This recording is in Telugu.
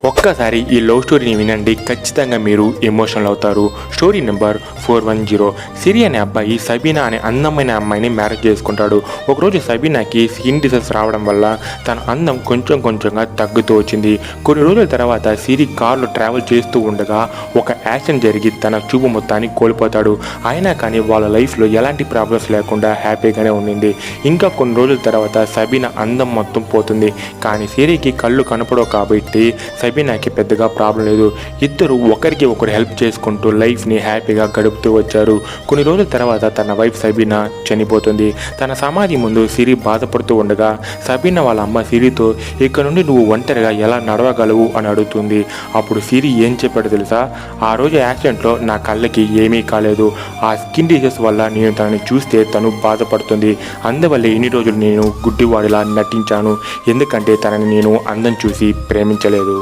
ఒక్కసారి ఈ లవ్ స్టోరీని వినండి, ఖచ్చితంగా మీరు ఎమోషనల్ అవుతారు. Story number 410. సిరి అనే అబ్బాయి సబీనా అనే అందమైన అమ్మాయిని మ్యారేజ్ చేసుకుంటాడు. ఒకరోజు సబీనాకి స్కిన్ డిసీజ్ రావడం వల్ల తన అందం కొంచెంగా తగ్గుతూ వచ్చింది. కొన్ని రోజుల తర్వాత సిరి కార్లో ట్రావెల్ చేస్తూ ఉండగా ఒక యాక్సిడెంట్ జరిగి తన చూపు మొత్తాన్ని కోల్పోతాడు. అయినా కానీ వాళ్ళ లైఫ్లో ఎలాంటి ప్రాబ్లమ్స్ లేకుండా హ్యాపీగానే ఉండింది. ఇంకా కొన్ని రోజుల తర్వాత సబీనా అందం మొత్తం పోతుంది. కానీ సిరికి కళ్ళు కనపడవు కాబట్టి సబీనాకి పెద్దగా ప్రాబ్లం లేదు. ఇద్దరు ఒకరికి ఒకరు హెల్ప్ చేసుకుంటూ లైఫ్ని హ్యాపీగా గడుపుతూ వచ్చారు. కొన్ని రోజుల తర్వాత తన వైఫ్ సబీనా చనిపోతుంది. తన సమాధి ముందు సిరి బాధపడుతూ ఉండగా సబీనా వాళ్ళ అమ్మ సిరితో, ఇక్కడ నుండి నువ్వు ఒంటరిగా ఎలా నడవగలవు అని అడుగుతుంది. అప్పుడు సిరి ఏం చెప్పాడు తెలుసా? ఆ రోజు యాక్సిడెంట్లో నా కళ్ళకి ఏమీ కాలేదు. ఆ స్కిన్ డిసీజ్ వల్ల నేను తనని చూస్తే తను బాధపడుతుంది. అందువల్లే ఇన్ని రోజులు నేను గుడ్డివాడిలా నటించాను, ఎందుకంటే తనని నేను అందం చూసి ప్రేమించలేదు.